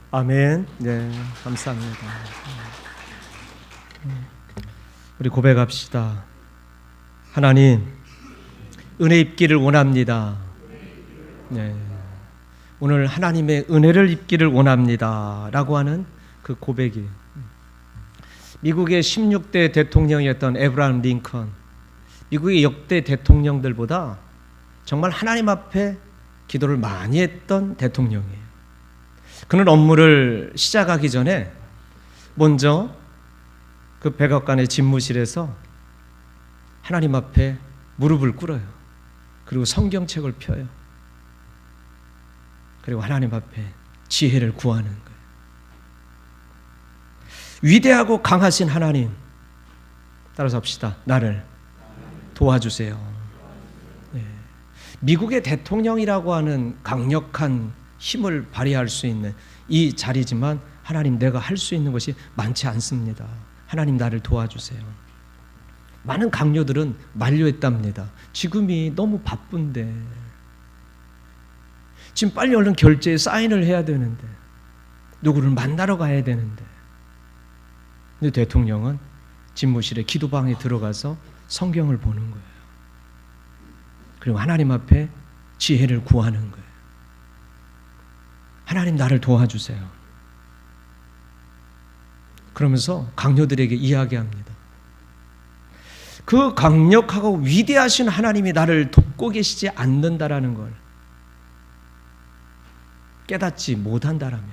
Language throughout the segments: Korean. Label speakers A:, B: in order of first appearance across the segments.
A: 아멘. 네, 감사합니다. 우리 고백합시다. 하나님, 은혜 입기를 원합니다. 네, 오늘 하나님의 은혜를 입기를 원합니다 라고 하는 그 고백이, 미국의 16대 대통령이었던 에브라함 링컨, 미국의 역대 대통령들보다 정말 하나님 앞에 기도를 많이 했던 대통령이에요. 그는 업무를 시작하기 전에 먼저 그 백악관의 집무실에서 하나님 앞에 무릎을 꿇어요. 그리고 성경책을 펴요. 그리고 하나님 앞에 지혜를 구하는 거예요. 위대하고 강하신 하나님, 따라서 합시다. 나를 도와주세요. 네. 미국의 대통령이라고 하는 강력한 힘을 발휘할 수 있는 이 자리지만 하나님, 내가 할 수 있는 것이 많지 않습니다. 하나님, 나를 도와주세요. 많은 강요들은 만류했답니다. 지금이 너무 바쁜데, 지금 빨리 얼른 결제에 사인을 해야 되는데, 누구를 만나러 가야 되는데, 근데 대통령은 집무실에 기도방에 들어가서 성경을 보는 거예요. 그리고 하나님 앞에 지혜를 구하는 거예요. 하나님, 나를 도와주세요. 그러면서 강요들에게 이야기합니다. 그 강력하고 위대하신 하나님이 나를 돕고 계시지 않는다라는 걸 깨닫지 못한다라면,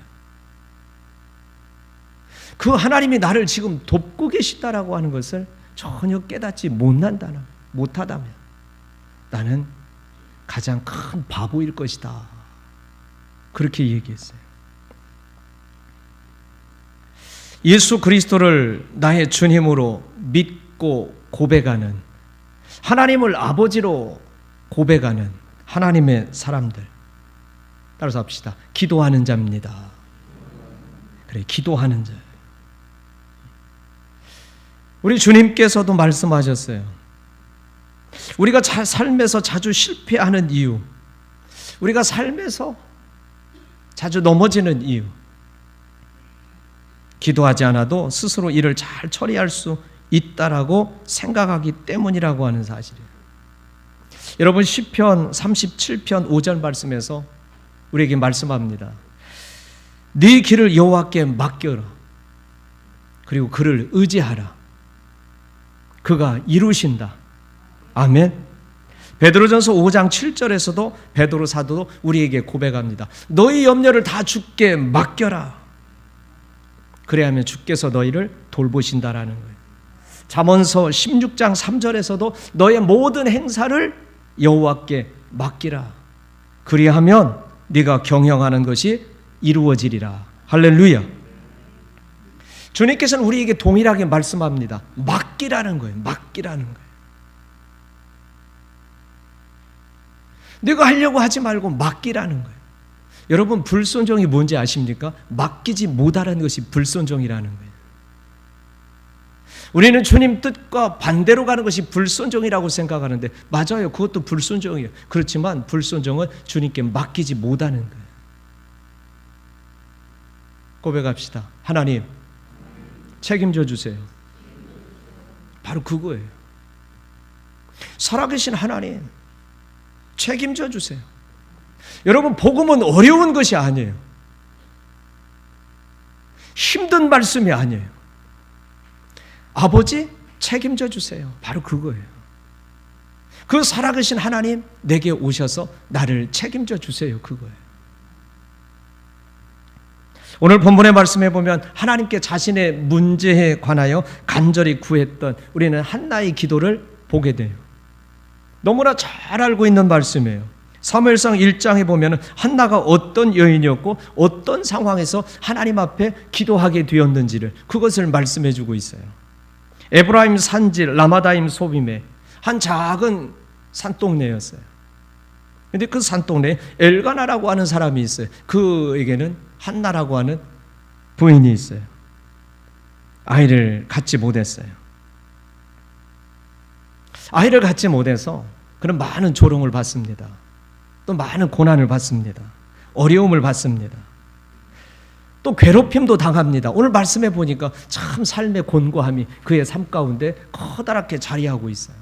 A: 그 하나님이 나를 지금 돕고 계시다라고 하는 것을 전혀 깨닫지 못하다면 나는 가장 큰 바보일 것이다. 그렇게 얘기했어요. 예수 그리스도를 나의 주님으로 믿고 고백하는, 하나님을 아버지로 고백하는 하나님의 사람들, 따라서 합시다. 기도하는 자입니다. 그래, 기도하는 자. 우리 주님께서도 말씀하셨어요. 우리가 삶에서 자주 실패하는 이유, 우리가 삶에서 자주 넘어지는 이유, 기도하지 않아도 스스로 일을 잘 처리할 수 있다라고 생각하기 때문이라고 하는 사실이에요. 여러분, 시편 37편 5절 말씀에서 우리에게 말씀합니다. 네 길을 여호와께 맡겨라. 그리고 그를 의지하라. 그가 이루신다. 아멘. 베드로전서 5장 7절에서도 베드로 사도도 우리에게 고백합니다. 너희 염려를 다 주께 맡겨라. 그래야 하면 주께서 너희를 돌보신다라는 거예요. 잠언서 16장 3절에서도 너의 모든 행사를 여호와께 맡기라. 그리하면 네가 경영하는 것이 이루어지리라. 할렐루야. 주님께서는 우리에게 동일하게 말씀합니다. 맡기라는 거예요. 맡기라는 거예요. 내가 하려고 하지 말고 맡기라는 거예요. 여러분, 불순종이 뭔지 아십니까? 맡기지 못하라는 것이 불순종이라는 거예요. 우리는 주님 뜻과 반대로 가는 것이 불순종이라고 생각하는데, 맞아요. 그것도 불순종이에요. 그렇지만 불순종은 주님께 맡기지 못하는 거예요. 고백합시다. 하나님, 책임져 주세요. 바로 그거예요. 살아계신 하나님, 책임져 주세요. 여러분, 복음은 어려운 것이 아니에요. 힘든 말씀이 아니에요. 아버지, 책임져 주세요. 바로 그거예요. 그 살아계신 하나님, 내게 오셔서 나를 책임져 주세요. 그거예요. 오늘 본문의 말씀에 보면 하나님께 자신의 문제에 관하여 간절히 구했던 우리는 한나의 기도를 보게 돼요. 너무나 잘 알고 있는 말씀이에요. 사무엘상 1장에 보면 한나가 어떤 여인이었고 어떤 상황에서 하나님 앞에 기도하게 되었는지를, 그것을 말씀해 주고 있어요. 에브라임 산지 라마다임 소빔에 한 작은 산동네였어요. 그런데 그 산동네에 엘가나라고 하는 사람이 있어요. 그에게는 한나라고 하는 부인이 있어요. 아이를 갖지 못했어요. 아이를 갖지 못해서 그는 많은 조롱을 받습니다. 또 많은 고난을 받습니다. 어려움을 받습니다. 또 괴롭힘도 당합니다. 오늘 말씀해 보니까 참 삶의 곤고함이 그의 삶 가운데 커다랗게 자리하고 있어요.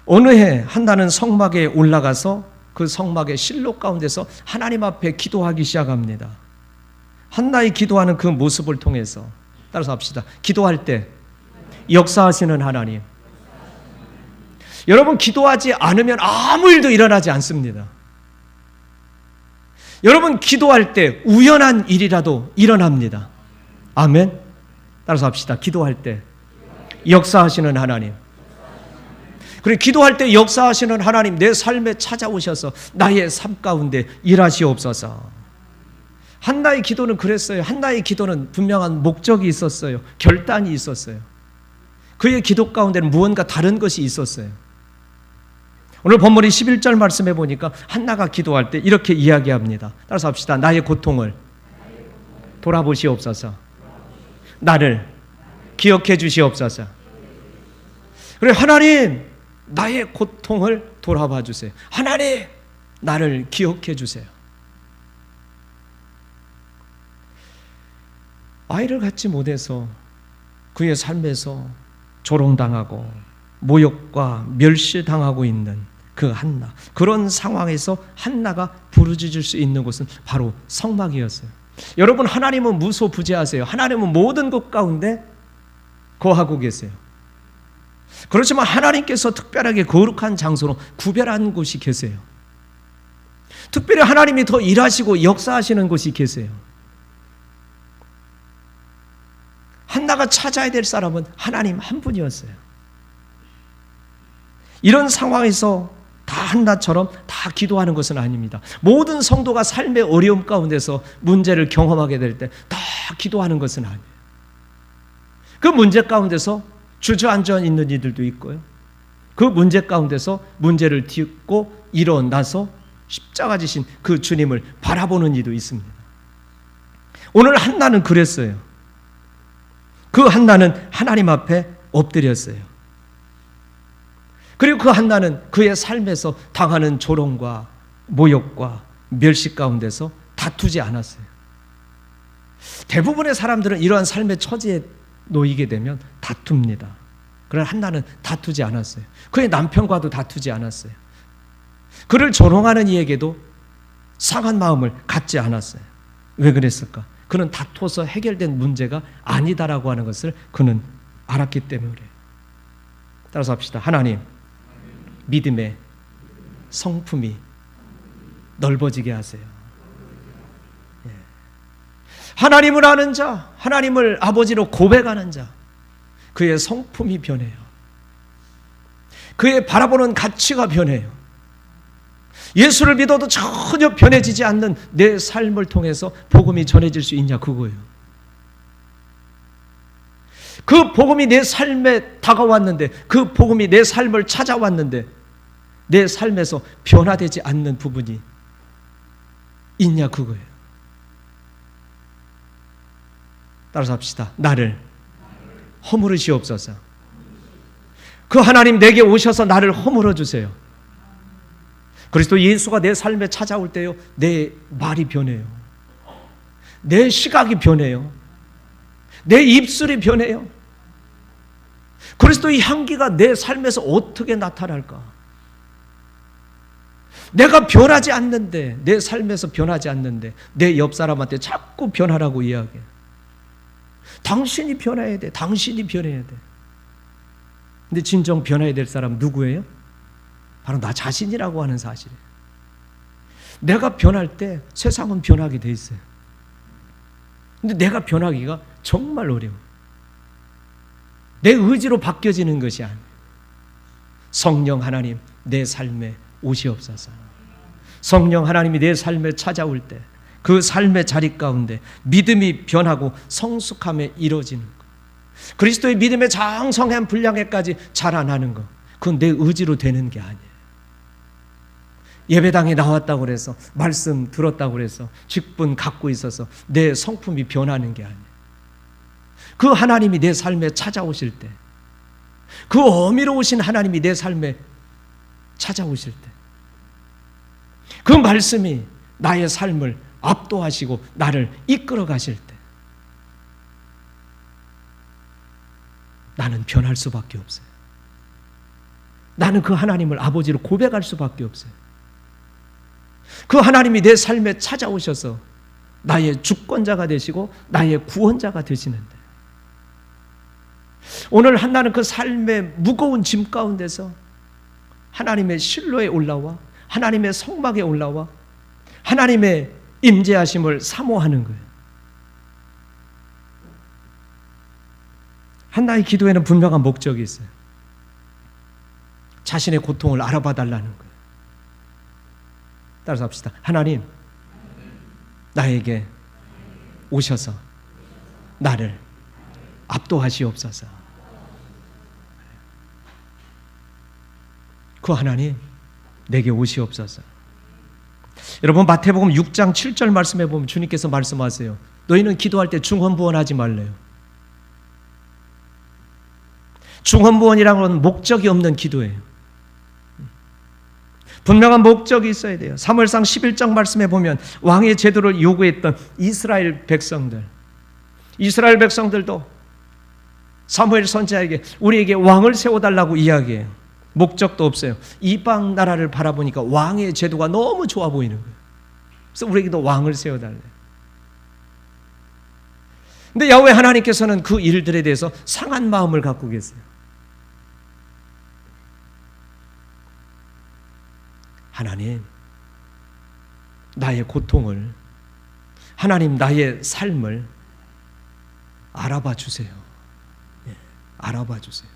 A: 어느 해 한나는 성막에 올라가서 그 성막의 실로 가운데서 하나님 앞에 기도하기 시작합니다. 한나의 기도하는 그 모습을 통해서 따라서 합시다. 기도할 때 역사하시는 하나님. 여러분, 기도하지 않으면 아무 일도 일어나지 않습니다. 여러분, 기도할 때 우연한 일이라도 일어납니다. 아멘. 따라서 합시다. 기도할 때 역사하시는 하나님. 그리고 기도할 때 역사하시는 하나님, 내 삶에 찾아오셔서 나의 삶 가운데 일하시옵소서. 한나의 기도는 그랬어요. 한나의 기도는 분명한 목적이 있었어요. 결단이 있었어요. 그의 기도 가운데는 무언가 다른 것이 있었어요. 오늘 본문이 11절 말씀해 보니까 한나가 기도할 때 이렇게 이야기합니다. 따라서 합시다. 나의 고통을 돌아보시옵소서. 나를 기억해 주시옵소서. 그래, 하나님, 나의 고통을 돌아봐 주세요. 하나님, 나를 기억해 주세요. 아이를 갖지 못해서 그의 삶에서 조롱당하고 모욕과 멸시당하고 있는 그 한나, 그런 상황에서 한나가 부르짖을 수 있는 곳은 바로 성막이었어요. 여러분, 하나님은 무소부재하세요. 하나님은 모든 것 가운데 거하고 계세요. 그렇지만 하나님께서 특별하게 거룩한 장소로 구별한 곳이 계세요. 특별히 하나님이 더 일하시고 역사하시는 곳이 계세요. 한나가 찾아야 될 사람은 하나님 한 분이었어요. 이런 상황에서 다 한나처럼 다 기도하는 것은 아닙니다. 모든 성도가 삶의 어려움 가운데서 문제를 경험하게 될 때 다 기도하는 것은 아니에요. 그 문제 가운데서 주저앉아 있는 이들도 있고요. 그 문제 가운데서 문제를 딛고 일어나서 십자가 지신 그 주님을 바라보는 이도 있습니다. 오늘 한나는 그랬어요. 그 한나는 하나님 앞에 엎드렸어요. 그리고 그 한나는 그의 삶에서 당하는 조롱과 모욕과 멸시 가운데서 다투지 않았어요. 대부분의 사람들은 이러한 삶의 처지에 놓이게 되면 다툽니다. 그러나 한나는 다투지 않았어요. 그의 남편과도 다투지 않았어요. 그를 조롱하는 이에게도 상한 마음을 갖지 않았어요. 왜 그랬을까? 그는 다투어서 해결된 문제가 아니다라고 하는 것을 그는 알았기 때문에 그래요. 따라서 합시다. 하나님, 믿음의 성품이 넓어지게 하세요. 하나님을 아는 자, 하나님을 아버지로 고백하는 자, 그의 성품이 변해요. 그의 바라보는 가치가 변해요. 예수를 믿어도 전혀 변해지지 않는 내 삶을 통해서 복음이 전해질 수 있냐, 그거예요. 그 복음이 내 삶에 다가왔는데, 그 복음이 내 삶을 찾아왔는데 내 삶에서 변화되지 않는 부분이 있냐, 그거예요. 따라서 합시다. 나를 허물으시옵소서. 그 하나님, 내게 오셔서 나를 허물어 주세요. 그리스도 예수가 내 삶에 찾아올 때요, 내 말이 변해요. 내 시각이 변해요. 내 입술이 변해요. 그리스도의 향기가 내 삶에서 어떻게 나타날까? 내가 변하지 않는데, 내 삶에서 변하지 않는데 내 옆 사람한테 자꾸 변하라고 이야기해. 당신이 변해야 돼. 당신이 변해야 돼. 근데 진정 변해야 될 사람 누구예요? 바로 나 자신이라고 하는 사실이에요. 내가 변할 때 세상은 변하게 돼 있어요. 근데 내가 변하기가 정말 어려워. 내 의지로 바뀌어지는 것이 아니에요. 성령 하나님, 내 삶에 오시옵소서. 성령 하나님이 내 삶에 찾아올 때 그 삶의 자리 가운데 믿음이 변하고 성숙함에 이루어지는 것, 그리스도의 믿음의 장성한 분량에까지 자라나는 것, 그건 내 의지로 되는 게 아니에요. 예배당에 나왔다고 그래서, 말씀 들었다고 그래서, 직분 갖고 있어서 내 성품이 변하는 게 아니에요. 그 하나님이 내 삶에 찾아오실 때, 그 어미로우신 하나님이 내 삶에 찾아오실 때, 그 말씀이 나의 삶을 압도하시고 나를 이끌어 가실 때 나는 변할 수밖에 없어요. 나는 그 하나님을 아버지로 고백할 수밖에 없어요. 그 하나님이 내 삶에 찾아오셔서 나의 주권자가 되시고 나의 구원자가 되시는데, 오늘 한나는 그 삶의 무거운 짐 가운데서 하나님의 실로에 올라와 하나님의 성막에 올라와 하나님의 임재하심을 사모하는 거예요. 한나의 기도에는 분명한 목적이 있어요. 자신의 고통을 알아봐 달라는 거예요. 따라서 합시다. 하나님, 나에게 오셔서 나를 압도하시옵소서. 그 하나님, 내게 오시옵소서. 여러분, 마태복음 6장 7절 말씀에 보면 주님께서 말씀하세요. 너희는 기도할 때 중언부언하지 말래요. 중언부언이라는 건 목적이 없는 기도예요. 분명한 목적이 있어야 돼요. 사무엘상 11장 말씀에 보면 왕의 제도를 요구했던 이스라엘 백성들도 사무엘 선지자에게 우리에게 왕을 세워달라고 이야기해요. 목적도 없어요. 이방 나라를 바라보니까 왕의 제도가 너무 좋아 보이는 거예요. 그래서 우리에게도 왕을 세워달래요. 근데 야훼 하나님께서는 그 일들에 대해서 상한 마음을 갖고 계세요. 하나님, 나의 고통을, 하나님 나의 삶을 알아봐 주세요. 알아봐 주세요.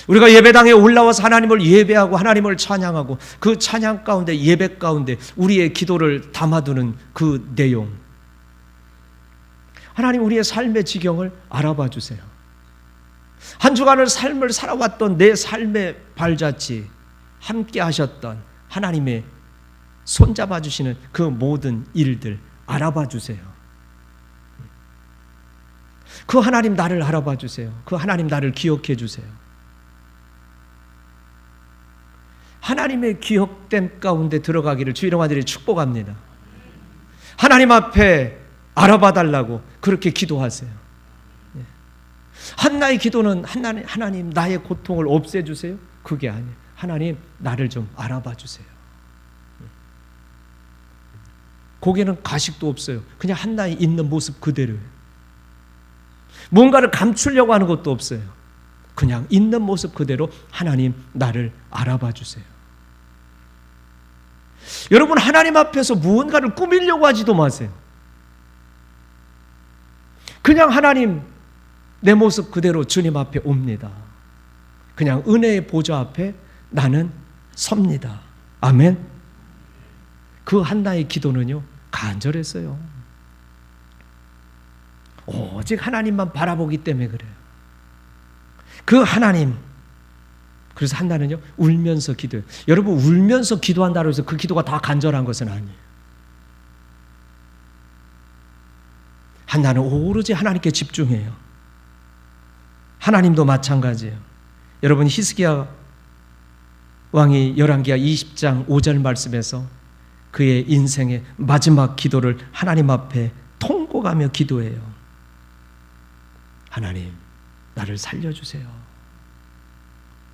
A: 우리가 예배당에 올라와서 하나님을 예배하고 하나님을 찬양하고 그 찬양 가운데, 예배 가운데 우리의 기도를 담아두는 그 내용, 하나님 우리의 삶의 지경을 알아봐 주세요. 한 주간을 삶을 살아왔던 내 삶의 발자취, 함께 하셨던 하나님의 손잡아 주시는 그 모든 일들 알아봐 주세요. 그 하나님 나를 알아봐 주세요. 그 하나님 나를 기억해 주세요. 하나님의 기억됨 가운데 들어가기를 주 이름 아들이 축복합니다. 하나님 앞에 알아봐 달라고 그렇게 기도하세요. 한나의 기도는 하나님 나의 고통을 없애주세요, 그게 아니에요. 하나님 나를 좀 알아봐 주세요. 거기에는 가식도 없어요. 그냥 한나의 있는 모습 그대로예요. 뭔가를 감추려고 하는 것도 없어요. 그냥 있는 모습 그대로 하나님 나를 알아봐 주세요. 여러분, 하나님 앞에서 무언가를 꾸미려고 하지도 마세요. 그냥 하나님 내 모습 그대로 주님 앞에 옵니다. 그냥 은혜의 보좌 앞에 나는 섭니다. 아멘. 그 한나의 기도는요, 간절했어요. 오직 하나님만 바라보기 때문에 그래요. 그 하나님. 그래서 한나는요, 울면서 기도해요. 여러분, 울면서 기도한다고 해서 그 기도가 다 간절한 것은 아니에요. 한나는 오로지 하나님께 집중해요. 하나님도 마찬가지예요. 여러분, 히스기야 왕이 열왕기하 20장 5절 말씀에서 그의 인생의 마지막 기도를 하나님 앞에 통곡하며 기도해요. 하나님, 나를 살려주세요.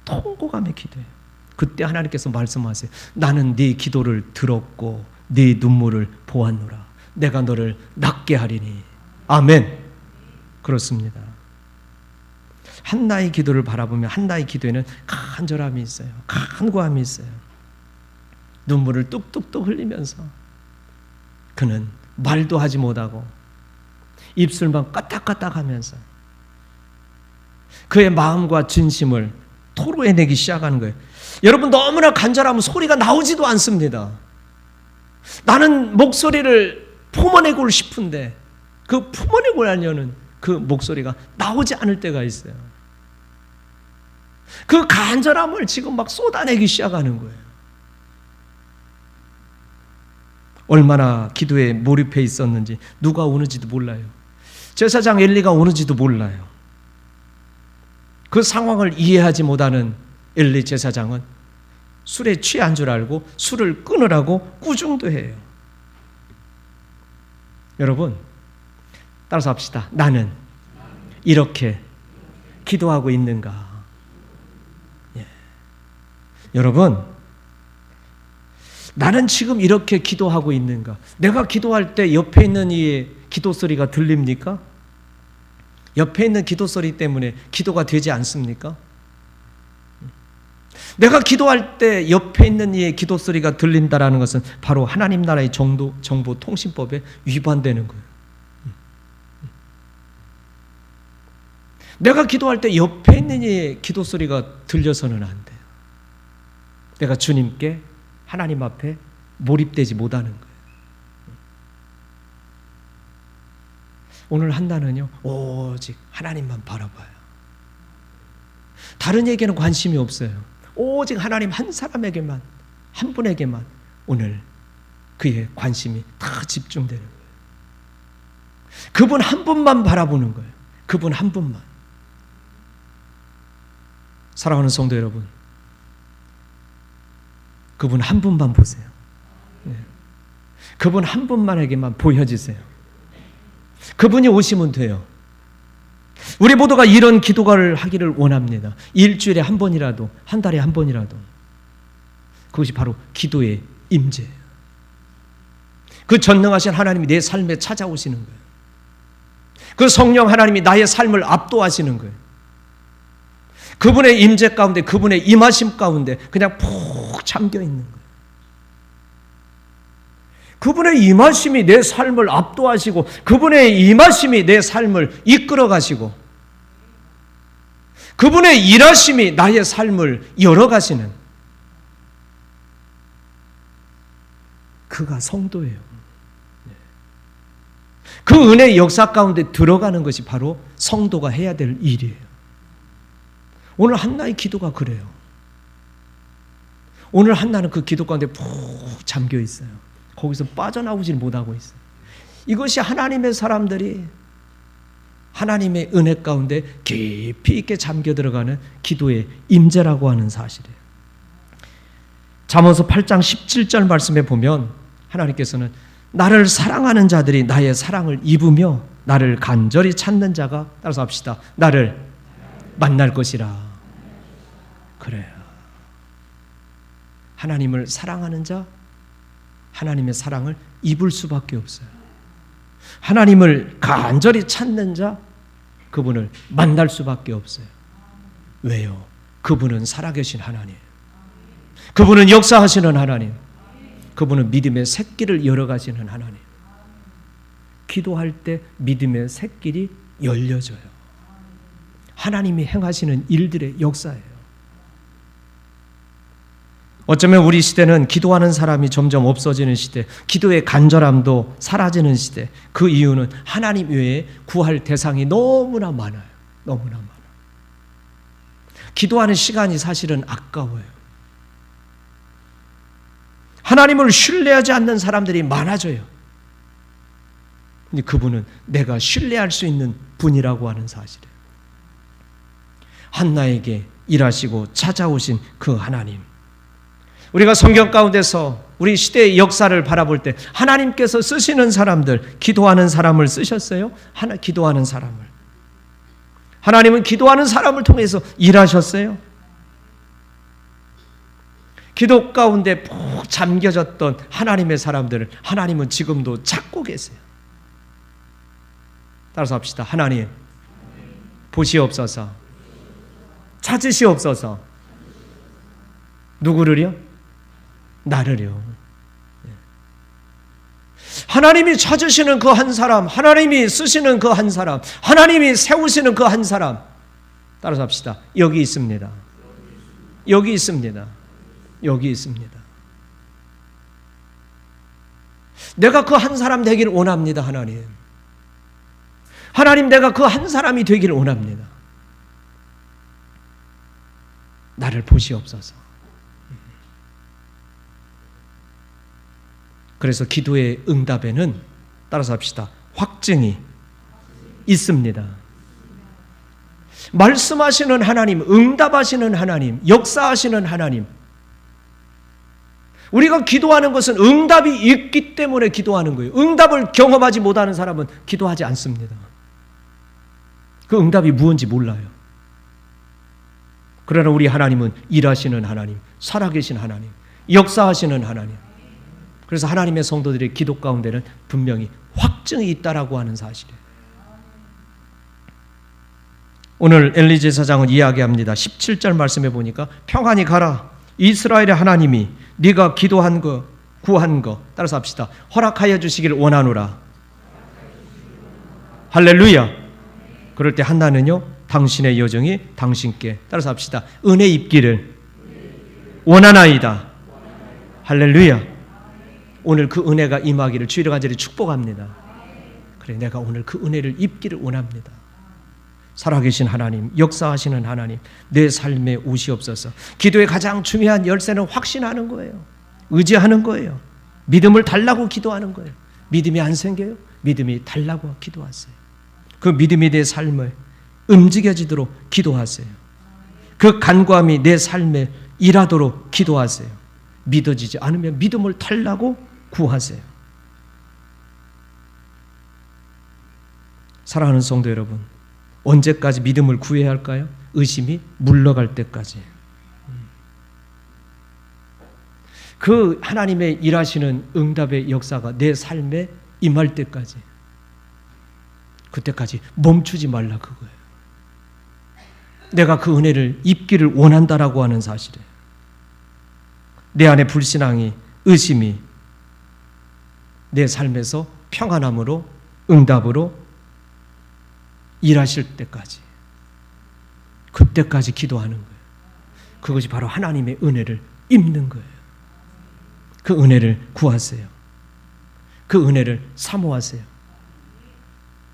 A: 통곡하며 기도해요. 그때 하나님께서 말씀하세요. 나는 네 기도를 들었고 네 눈물을 보았노라. 내가 너를 낫게 하리니. 아멘. 그렇습니다. 한나의 기도를 바라보면 한나의 기도에는 간절함이 있어요. 간구함이 있어요. 눈물을 뚝뚝뚝 흘리면서 그는 말도 하지 못하고 입술만 까딱까딱하면서 그의 마음과 진심을 토로해내기 시작하는 거예요. 여러분, 너무나 간절하면 소리가 나오지도 않습니다. 나는 목소리를 품어내고 싶은데 그 품어내고 하려는 그 목소리가 나오지 않을 때가 있어요. 그 간절함을 지금 막 쏟아내기 시작하는 거예요. 얼마나 기도에 몰입해 있었는지, 누가 오는지도 몰라요. 제사장 엘리가 오는지도 몰라요. 그 상황을 이해하지 못하는 엘리 제사장은 술에 취한 줄 알고 술을 끊으라고 꾸중도 해요. 여러분, 따라서 합시다. 나는 이렇게 기도하고 있는가? 예. 여러분, 나는 지금 이렇게 기도하고 있는가? 내가 기도할 때 옆에 있는 이의 기도 소리가 들립니까? 옆에 있는 기도 소리 때문에 기도가 되지 않습니까? 내가 기도할 때 옆에 있는 이의 기도 소리가 들린다라는 것은 바로 하나님 나라의 정보통신법에 위반되는 거예요. 내가 기도할 때 옆에 있는 이의 기도 소리가 들려서는 안 돼요. 내가 주님께 하나님 앞에 몰입되지 못하는 거예요. 오늘 한나는요, 오직 하나님만 바라봐요. 다른 얘기에는 관심이 없어요. 오직 하나님 한 사람에게만, 한 분에게만 오늘 그의 관심이 다 집중되는 거예요. 그분 한 분만 바라보는 거예요. 그분 한 분만. 사랑하는 성도 여러분, 그분 한 분만 보세요. 그분 한 분만에게만 보여주세요. 그분이 오시면 돼요. 우리 모두가 이런 기도를 하기를 원합니다. 일주일에 한 번이라도, 한 달에 한 번이라도. 그것이 바로 기도의 임재예요. 그 전능하신 하나님이 내 삶에 찾아오시는 거예요. 그 성령 하나님이 나의 삶을 압도하시는 거예요. 그분의 임재 가운데, 그분의 임하심 가운데 그냥 푹 잠겨 있는 거예요. 그분의 임하심이 내 삶을 압도하시고, 그분의 임하심이 내 삶을 이끌어 가시고, 그분의 일하심이 나의 삶을 열어가시는, 그가 성도예요. 그 은혜의 역사 가운데 들어가는 것이 바로 성도가 해야 될 일이에요. 오늘 한나의 기도가 그래요. 오늘 한나는 그 기도 가운데 푹 잠겨 있어요. 거기서 빠져나오질 못하고 있어요. 이것이 하나님의 사람들이 하나님의 은혜 가운데 깊이 있게 잠겨 들어가는 기도의 임재라고 하는 사실이에요. 잠언서 8장 17절 말씀에 보면 하나님께서는 나를 사랑하는 자들이 나의 사랑을 입으며 나를 간절히 찾는 자가, 따라서 합시다, 나를 만날 것이라. 그래요. 하나님을 사랑하는 자, 하나님의 사랑을 입을 수밖에 없어요. 하나님을 간절히 찾는 자, 그분을 만날 수밖에 없어요. 왜요? 그분은 살아계신 하나님, 그분은 역사하시는 하나님, 그분은 믿음의 샛길을 열어가시는 하나님. 기도할 때 믿음의 샛길이 열려져요. 하나님이 행하시는 일들의 역사예요. 어쩌면 우리 시대는 기도하는 사람이 점점 없어지는 시대, 기도의 간절함도 사라지는 시대. 그 이유는 하나님 외에 구할 대상이 너무나 많아요. 너무나 많아요. 기도하는 시간이 사실은 아까워요. 하나님을 신뢰하지 않는 사람들이 많아져요. 근데 그분은 내가 신뢰할 수 있는 분이라고 하는 사실이에요. 한나에게 일하시고 찾아오신 그 하나님. 우리가 성경 가운데서 우리 시대의 역사를 바라볼 때 하나님께서 쓰시는 사람들, 기도하는 사람을 쓰셨어요. 기도하는 사람을. 하나님은 기도하는 사람을 통해서 일하셨어요. 기도 가운데 푹 잠겨졌던 하나님의 사람들을 하나님은 지금도 찾고 계세요. 따라서 합시다. 하나님, 보시옵소서. 찾으시옵소서. 누구를요? 나를요. 하나님이 찾으시는 그 한 사람, 하나님이 쓰시는 그 한 사람, 하나님이 세우시는 그 한 사람. 따라서 합시다. 여기 있습니다. 여기 있습니다. 여기 있습니다. 내가 그 한 사람 되기를 원합니다. 하나님. 하나님, 내가 그 한 사람이 되기를 원합니다. 나를 보시옵소서. 그래서 기도의 응답에는, 따라서 합시다, 확증이 있습니다. 말씀하시는 하나님, 응답하시는 하나님, 역사하시는 하나님, 우리가 기도하는 것은 응답이 있기 때문에 기도하는 거예요. 응답을 경험하지 못하는 사람은 기도하지 않습니다. 그 응답이 무엇인지 몰라요. 그러나 우리 하나님은 일하시는 하나님, 살아계신 하나님, 역사하시는 하나님. 그래서 하나님의 성도들의 기도 가운데는 분명히 확증이 있다라고 하는 사실이에요. 오늘 엘리 제사장은 이야기합니다. 17절 말씀해 보니까 평안히 가라. 이스라엘의 하나님이 네가 기도한 거, 구한 거, 따라서 합시다. 허락하여 주시길 원하노라. 할렐루야. 그럴 때 한나는요, 당신의 여정이 당신께, 따라서 합시다. 은혜 입기를 원하나이다. 할렐루야. 오늘 그 은혜가 임하기를 주일에 간절히 축복합니다. 그래, 내가 오늘 그 은혜를 입기를 원합니다. 살아계신 하나님, 역사하시는 하나님, 내 삶에 오시옵소서. 기도의 가장 중요한 열쇠는 확신하는 거예요. 의지하는 거예요. 믿음을 달라고 기도하는 거예요. 믿음이 안 생겨요? 믿음이 달라고 기도하세요. 그 믿음이 내 삶을 움직여지도록 기도하세요. 그 간구함이 내 삶에 일하도록 기도하세요. 믿어지지 않으면 믿음을 달라고 구하세요. 사랑하는 성도 여러분, 언제까지 믿음을 구해야 할까요? 의심이 물러갈 때까지. 그 하나님의 일하시는 응답의 역사가 내 삶에 임할 때까지, 그때까지 멈추지 말라 그거예요. 내가 그 은혜를 입기를 원한다라고 하는 사실이에요. 내 안에 불신앙이, 의심이 내 삶에서 평안함으로, 응답으로 일하실 때까지, 그때까지 기도하는 거예요. 그것이 바로 하나님의 은혜를 입는 거예요. 그 은혜를 구하세요. 그 은혜를 사모하세요.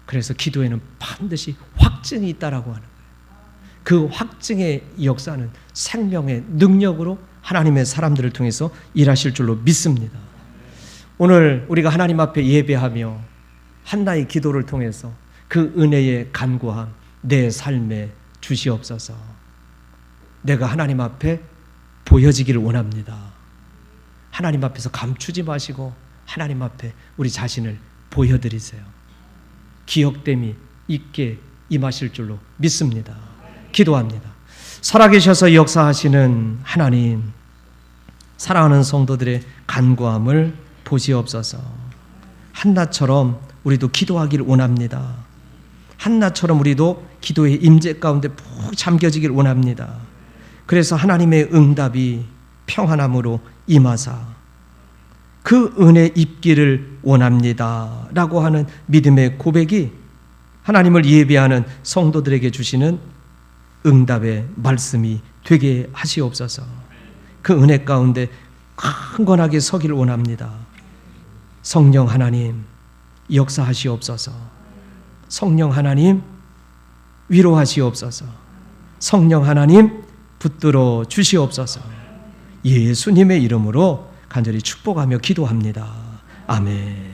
A: 그래서 기도에는 반드시 확증이 있다라고 하는 거예요. 그 확증의 역사는 생명의 능력으로 하나님의 사람들을 통해서 일하실 줄로 믿습니다. 오늘 우리가 하나님 앞에 예배하며 한나의 기도를 통해서 그 은혜의 간구함 내 삶에 주시옵소서. 내가 하나님 앞에 보여지기를 원합니다. 하나님 앞에서 감추지 마시고 하나님 앞에 우리 자신을 보여드리세요. 기억됨이 있게 임하실 줄로 믿습니다. 기도합니다. 살아계셔서 역사하시는 하나님, 사랑하는 성도들의 간구함을 보시옵소서. 한나처럼 우리도 기도하기를 원합니다. 한나처럼 우리도 기도의 임재 가운데 푹 잠겨지길 원합니다. 그래서 하나님의 응답이 평안함으로 임하사 그 은혜 입기를 원합니다 라고 하는 믿음의 고백이 하나님을 예배하는 성도들에게 주시는 응답의 말씀이 되게 하시옵소서. 그 은혜 가운데 강건하게 서기를 원합니다. 성령 하나님 역사하시옵소서. 성령 하나님 위로하시옵소서. 성령 하나님 붙들어 주시옵소서. 예수님의 이름으로 간절히 축복하며 기도합니다. 아멘.